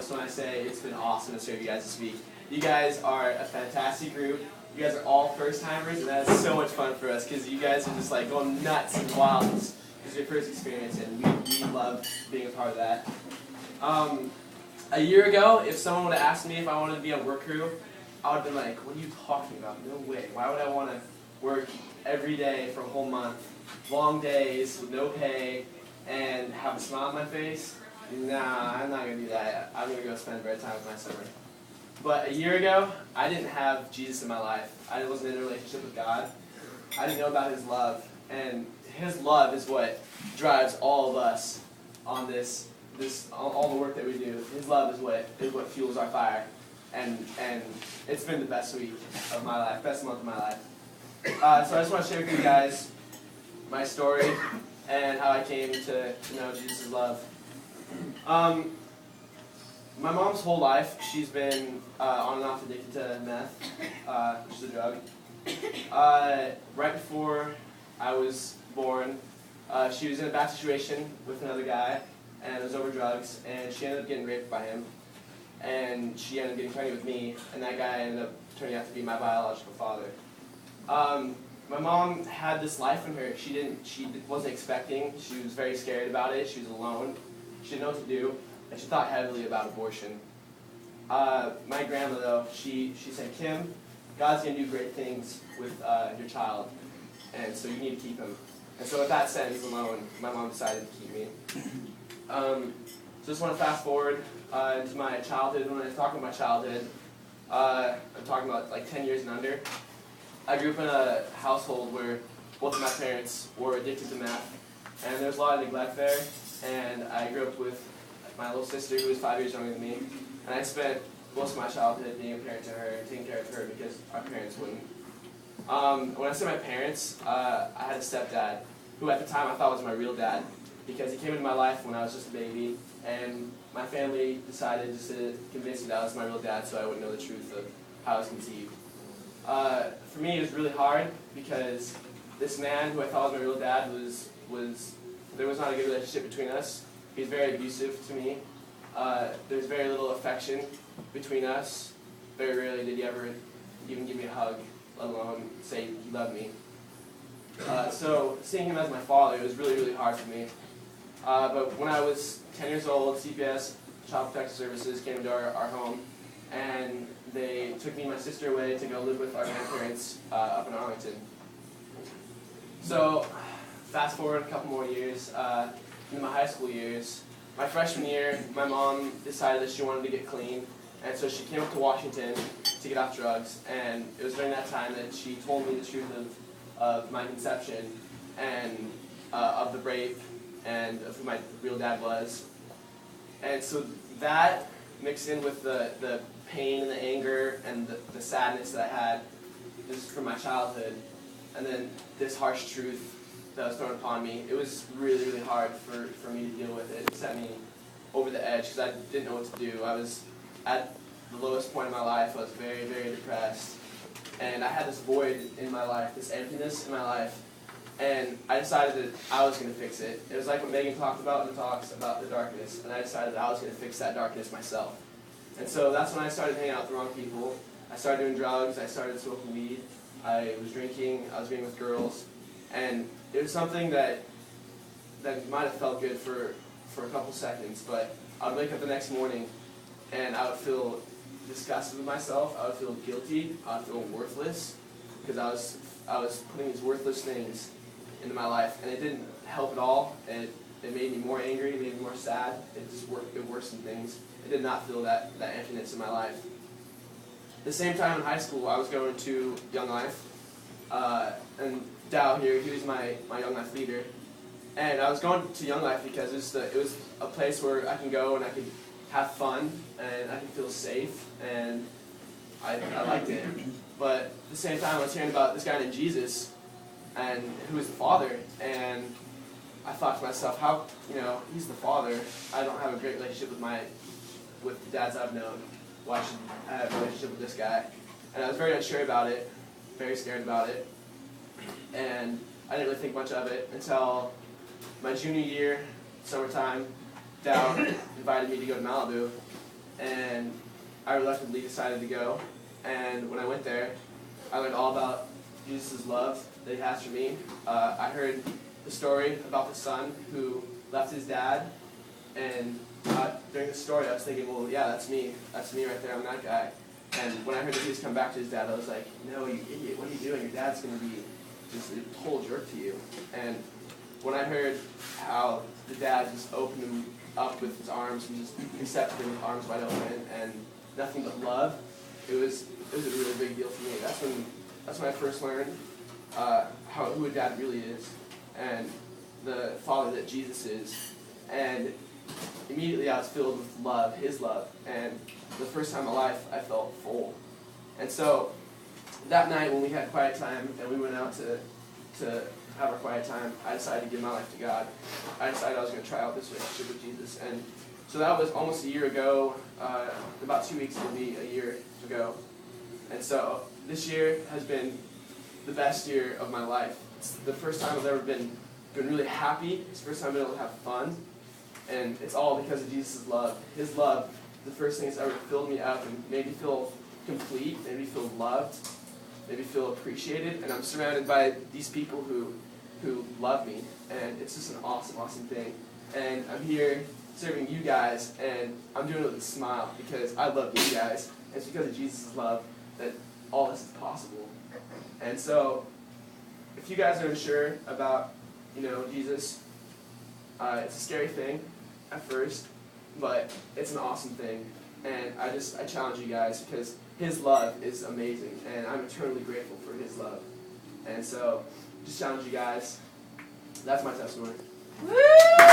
most when I say it's been awesome to serve you guys this week. You guys are a fantastic group. You guys are all first-timers, and that is so much fun for us because you guys are just like going nuts and wild. This is your first experience, and we love being a part of that. A year ago, if someone would have asked me if I wanted to be on work crew, I would have been like, what are you talking about? No way. Why would I want to work every day for a whole month, long days with no pay, and have a smile on my face? Nah, I'm not going to do that. I'm going to go spend a better time with my summer. But a year ago, I didn't have Jesus in my life. I wasn't in a relationship with God. I didn't know about His love. And His love is what drives all of us on all the work that we do. His love is what fuels our fire. And it's been the best week of my life, best month of my life. So I just want to share with you guys my story and how I came to know Jesus' love. My mom's whole life, she's been on and off addicted to meth, which is a drug. Right before I was born, she was in a bad situation with another guy, and it was over drugs, and she ended up getting raped by him, and she ended up getting pregnant with me, and that guy ended up turning out to be my biological father. My mom had this life in her. She wasn't expecting. She was very scared about it. She was alone. She didn't know what to do, and she thought heavily about abortion. My grandma, though, she said, Kim, God's going to do great things with your child, and so you need to keep him. And so with that said, he's alone. My mom decided to keep me. So just want to fast forward into my childhood. When I'm talking about my childhood, I'm talking about like 10 years and under. I grew up in a household where both of my parents were addicted to meth, and there was a lot of neglect there. And I grew up with my little sister who was 5 years younger than me, and I spent most of my childhood being a parent to her and taking care of her because our parents wouldn't. When I say my parents, I had a stepdad who at the time I thought was my real dad because he came into my life when I was just a baby, and my family decided just to convince me that I was my real dad so I wouldn't know the truth of how I was conceived. For me, it was really hard because this man who I thought was my real dad there was not a good relationship between us. He was very abusive to me. There's very little affection between us. Very rarely did he ever even give me a hug, let alone say he loved me. So seeing him as my father, it was really, really hard for me. But when I was 10 years old, CPS, Child Protective Services, came into our home, and they took me and my sister away to go live with our grandparents up in Arlington. So fast forward a couple more years, into my high school years. My freshman year, my mom decided that she wanted to get clean, and so she came up to Washington to get off drugs, and it was during that time that she told me the truth of my conception and of the rape and of who my real dad was. And so that mixed in with the pain and the anger and the sadness that I had just from my childhood, and then this harsh truth that was thrown upon me, it was really, really hard for me to deal with it. It set me over the edge because I didn't know what to do. I was at the lowest point in my life. I was very, very depressed. And I had this void in my life, this emptiness in my life. And I decided that I was going to fix it. It was like what Megan talked about in the talks about the darkness. And I decided that I was going to fix that darkness myself. And so that's when I started hanging out with the wrong people. I started doing drugs. I started smoking weed. I was drinking. I was being with girls. And it was something that might have felt good for a couple seconds, but I would wake up the next morning and I would feel disgusted with myself. I would feel guilty. I would feel worthless because I was putting these worthless things into my life, and it didn't help at all. It made me more angry. It made me more sad. It worsened things. It did not fill that emptiness in my life. At the same time in high school, I was going to Young Life, and Dow here, he was my Young Life leader, and I was going to Young Life because it was a place where I can go and I could have fun and I could feel safe, and I liked it. But at the same time, I was hearing about this guy named Jesus, and who is the Father, and I thought to myself, how, he's the Father. I don't have a great relationship with the dads I've known. Why should I have a relationship with this guy? And I was very unsure about it, very scared about it. And I didn't really think much of it until my junior year, summertime. Dow invited me to go to Malibu, and I reluctantly decided to go. And when I went there, I learned all about Jesus' love that he has for me. I heard the story about the son who left his dad, and during the story I was thinking, well, yeah, that's me right there, I'm that guy. And when I heard that he was coming back to his dad, I was like, no, you idiot, what are you doing? Your dad's going to be just a total jerk to you. And when I heard how the dad just opened him up with his arms and just accepted him with arms wide open and nothing but love, it was a really big deal for me. That's when I first learned who a dad really is, and the father that Jesus is. And immediately I was filled with love, his love, and the first time in my life I felt full. And so that night when we had quiet time and we went out to have our quiet time, I decided to give my life to God. I decided I was going to try out this relationship with Jesus. And so that was almost a year ago. About 2 weeks will be a year ago. And so this year has been the best year of my life. It's the first time I've ever been really happy. It's the first time I've been able to have fun. And it's all because of Jesus' love. His love, the first thing that's ever filled me up and made me feel complete, made me feel loved, made me feel appreciated. And I'm surrounded by these people who love me. And it's just an awesome, awesome thing. And I'm here serving you guys, and I'm doing it with a smile because I love you guys. And it's because of Jesus' love that all this is possible. And so, if you guys are unsure about, Jesus, it's a scary thing at first, but it's an awesome thing. And I challenge you guys because his love is amazing, and I'm eternally grateful for his love. And so, just challenge you guys. That's my testimony. Woo!